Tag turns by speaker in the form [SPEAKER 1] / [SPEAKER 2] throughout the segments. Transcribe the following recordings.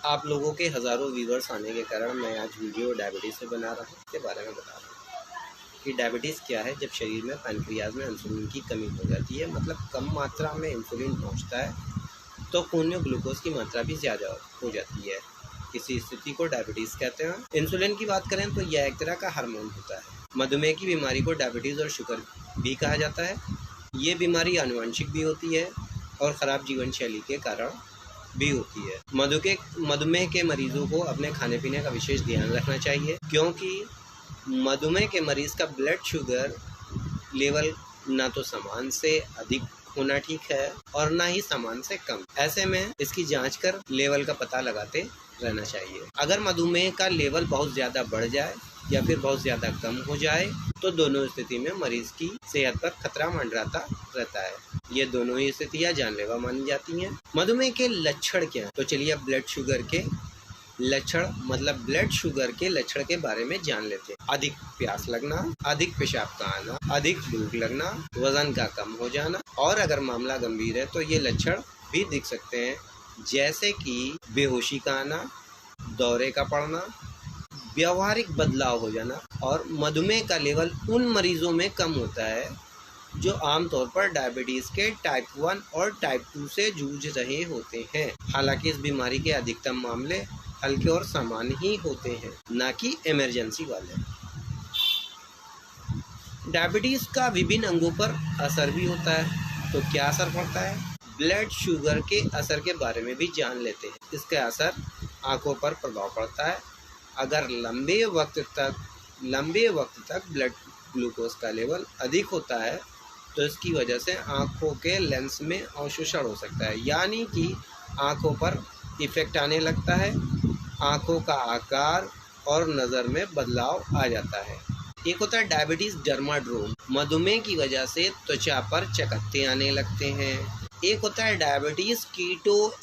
[SPEAKER 1] आप लोगों के हज़ारों व्यूवर्स आने के कारण मैं आज वीडियो डायबिटीज़ से बना रहा हूँ, इसके बारे में बता रहा हूँ कि डायबिटीज़ क्या है। जब शरीर में पैनक्रियाज में इंसुलिन की कमी हो जाती है, मतलब कम मात्रा में इंसुलिन पहुँचता है, तो खून में ग्लूकोज की मात्रा भी ज़्यादा हो जाती है। इसी स्थिति को डायबिटीज़ कहते हैं। इंसुलिन की बात करें तो यह एक तरह का हार्मोन होता है। मधुमेह की बीमारी को डायबिटीज़ और शुगर भी कहा जाता है। ये बीमारी आनुवंशिक भी होती है और ख़राब जीवन शैली के कारण भी होती है। मधुमेह के मरीजों को अपने खाने पीने का विशेष ध्यान रखना चाहिए, क्योंकि मधुमेह के मरीज़ का ब्लड शुगर लेवल ना तो सामान्य से अधिक होना ठीक है और ना ही सामान्य से कम। ऐसे में इसकी जांच कर लेवल का पता लगाते रहना चाहिए। अगर मधुमेह का लेवल बहुत ज़्यादा बढ़ जाए या फिर बहुत ज़्यादा कम हो जाए तो दोनों स्थिति में मरीज की सेहत पर खतरा मंडराता रहता है। ये दोनों ही स्थितियाँ जानलेवा मानी जाती हैं। मधुमेह के लक्षण क्या हैं? तो चलिए अब ब्लड शुगर के लक्षण के बारे में जान लेते हैं। अधिक प्यास लगना, अधिक पेशाब का आना, अधिक भूख लगना, वजन का कम हो जाना, और अगर मामला गंभीर है तो ये लक्षण भी दिख सकते हैं, जैसे कि बेहोशी का आना, दौरे का पड़ना, व्यावहारिक बदलाव हो जाना। और मधुमेह का लेवल उन मरीजों में कम होता है जो आमतौर पर डायबिटीज़ के टाइप 1 और टाइप 2 से जूझ रहे होते हैं। हालांकि इस बीमारी के अधिकतम मामले हल्के और सामान्य ही होते हैं, ना कि इमरजेंसी वाले। डायबिटीज़ का विभिन्न अंगों पर असर भी होता है। तो क्या असर पड़ता है? ब्लड शुगर के असर के बारे में भी जान लेते हैं। इसका असर आंखों पर प्रभाव पड़ता है। अगर लंबे वक्त तक ब्लड ग्लूकोज का लेवल अधिक होता है तो इसकी वजह से आंखों के लेंस में अवशोषण हो सकता है, यानी कि आंखों पर इफेक्ट आने लगता है। आंखों का आकार और नज़र में बदलाव आ जाता है। एक होता है डायबिटीज़ डर्माड्रोम, मधुमेह की वजह से त्वचा पर चकत्ते आने लगते हैं। एक होता है डायबिटीज़ कीटो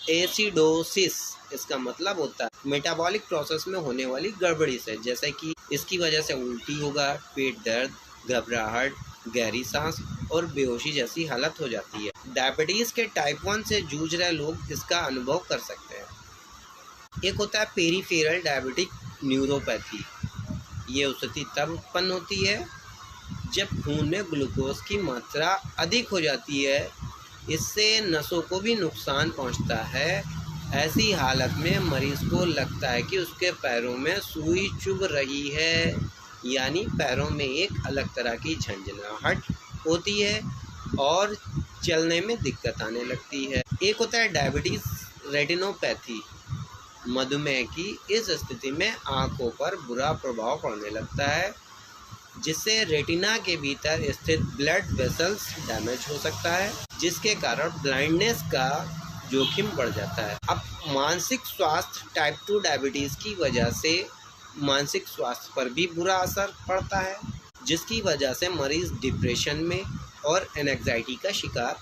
[SPEAKER 1] एसिडोसिस, इसका मतलब होता है मेटाबॉलिक प्रोसेस में होने वाली गड़बड़ी से, जैसे कि इसकी वजह से उल्टी होगा, पेट दर्द, घबराहट, गहरी सांस और बेहोशी जैसी हालत हो जाती है। डायबिटीज़ के टाइप 1 से जूझ रहे लोग इसका अनुभव कर सकते हैं। एक होता है पेरिफेरल डायबिटिक न्यूरोपैथी। ये स्थिति तब उत्पन्न होती है जब खून में ग्लूकोज की मात्रा अधिक हो जाती है। इससे नसों को भी नुकसान पहुंचता है। ऐसी हालत में मरीज को लगता है कि उसके पैरों में सुई चुभ रही है, यानी पैरों में एक अलग तरह की झंझनाहट होती है और चलने में दिक्कत आने लगती है। एक होता है डायबिटीज़ रेटिनोपैथी। मधुमेह की इस स्थिति में आंखों पर बुरा प्रभाव पड़ने लगता है, जिससे रेटिना के भीतर स्थित ब्लड वेसल्स डैमेज हो सकता है, जिसके कारण ब्लाइंडनेस का जोखिम बढ़ जाता है। अब मानसिक स्वास्थ्य, टाइप 2 डायबिटीज़ की वजह से मानसिक स्वास्थ्य पर भी बुरा असर पड़ता है, जिसकी वजह से मरीज डिप्रेशन में और एंजाइटी का शिकार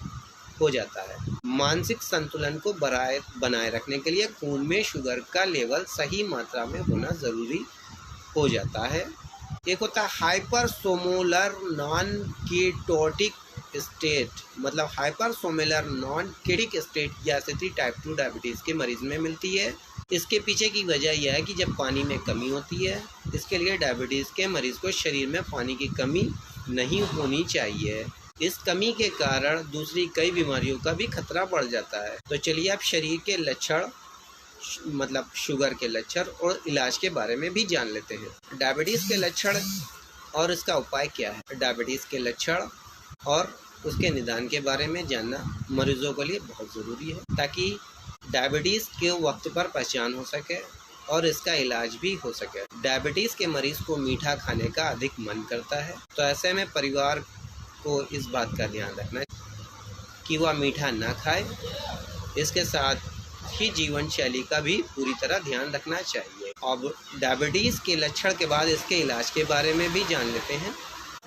[SPEAKER 1] हो जाता है। मानसिक संतुलन को बनाए रखने के लिए खून में शुगर का लेवल सही मात्रा में होना ज़रूरी हो जाता है। एक होता है हाइपरसोमुलर नॉन कीटोटिक स्टेट, मतलब हाइपरसोमुलर नॉन कीटिक स्टेट या स्थिति टाइप 2 डायबिटीज़ के मरीज में मिलती है। इसके पीछे की वजह यह है कि जब पानी में कमी होती है, इसके लिए डायबिटीज़ के मरीज को शरीर में पानी की कमी नहीं होनी चाहिए। इस कमी के कारण दूसरी कई बीमारियों का भी खतरा बढ़ जाता है। तो चलिए अब शरीर के लक्षण, मतलब शुगर के लक्षण और इलाज के बारे में भी जान लेते हैं। डायबिटीज़ के लक्षण और इसका उपाय क्या है? डायबिटीज़ के लक्षण और उसके निदान के बारे में जानना मरीजों के लिए बहुत ज़रूरी है, ताकि डायबिटीज़ के वक्त पर पहचान हो सके और इसका इलाज भी हो सके। डायबिटीज़ के मरीज़ को मीठा खाने का अधिक मन करता है, तो ऐसे में परिवार को इस बात का ध्यान रखना कि वह मीठा ना खाए। इसके साथ ही जीवन शैली का भी पूरी तरह ध्यान रखना चाहिए। अब डायबिटीज़ के लक्षण के बाद इसके इलाज के बारे में भी जान लेते हैं।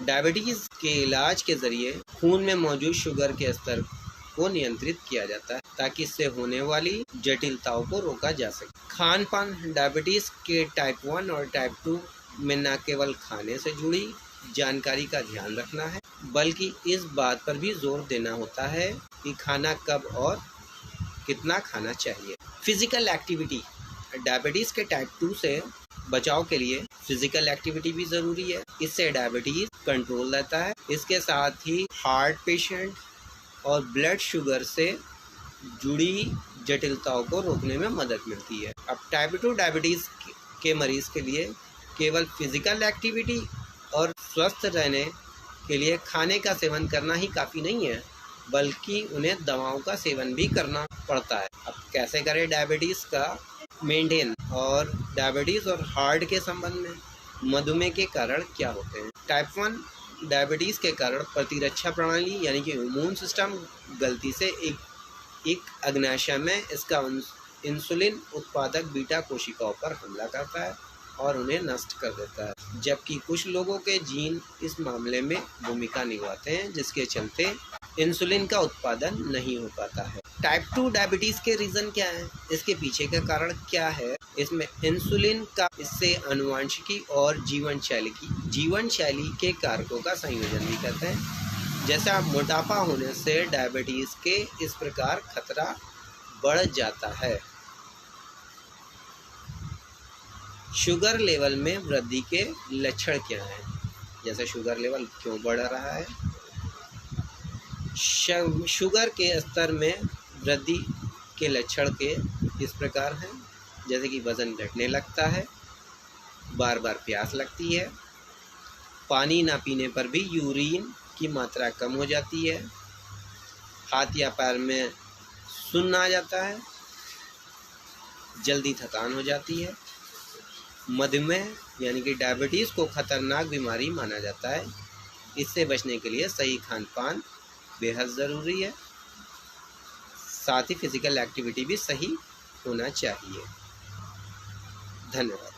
[SPEAKER 1] डायबिटीज़ के इलाज के ज़रिए खून में मौजूद शुगर के स्तर को नियंत्रित किया जाता है, ताकि इससे होने वाली जटिलताओं को रोका जा सके। खान पान, डायबिटीज़ के टाइप 1 और टाइप 2 में न केवल खाने से जुड़ी जानकारी का ध्यान रखना है, बल्कि इस बात पर भी जोर देना होता है कि खाना कब और कितना खाना चाहिए। फिजिकल एक्टिविटी, डायबिटीज़ के टाइप 2 से बचाव के लिए फिजिकल एक्टिविटी भी ज़रूरी है। इससे डायबिटीज़ कंट्रोल रहता है। इसके साथ ही हार्ट पेशेंट और ब्लड शुगर से जुड़ी जटिलताओं को रोकने में मदद मिलती है। अब टाइप 2 डायबिटीज़ के मरीज़ के लिए केवल फिजिकल एक्टिविटी और स्वस्थ रहने के लिए खाने का सेवन करना ही काफ़ी नहीं है, बल्कि उन्हें दवाओं का सेवन भी करना पड़ता है। अब कैसे करें डायबिटीज़ का मेंटेन, और डायबिटीज़ और हार्ट के संबंध में मधुमेह के कारण क्या होते हैं। टाइप 1 डायबिटीज़ के कारण प्रतिरक्षा प्रणाली यानी कि इम्यून सिस्टम गलती से एक अग्नाशय में इसका इंसुलिन उत्पादक बीटा कोशिकाओं पर हमला करता है और उन्हें नष्ट कर देता है, जबकि कुछ लोगों के जीन इस मामले में भूमिका निभाते हैं, जिसके चलते इंसुलिन का उत्पादन नहीं हो पाता है। टाइप 2 डायबिटीज़ के रीज़न क्या है, इसके पीछे का कारण क्या है, इसमें इंसुलिन का इससे आनुवंशिकी और जीवन शैली के कारकों का संयोजन भी करते हैं। जैसा मोटापा होने से डायबिटीज़ के इस प्रकार खतरा बढ़ जाता है। शुगर लेवल में वृद्धि के लक्षण क्या हैं, जैसे शुगर लेवल क्यों बढ़ रहा है। शुगर के स्तर में वृद्धि के लक्षण के इस प्रकार हैं, जैसे कि वज़न घटने लगता है, बार बार प्यास लगती है, पानी ना पीने पर भी यूरिन की मात्रा कम हो जाती है, हाथ या पैर में सुन्न आ जाता है, जल्दी थकान हो जाती है। मधुमेह यानी कि डायबिटीज़ को खतरनाक बीमारी माना जाता है। इससे बचने के लिए सही खान पान बेहद ज़रूरी है, साथ ही फिजिकल एक्टिविटी भी सही होना चाहिए। धन्यवाद।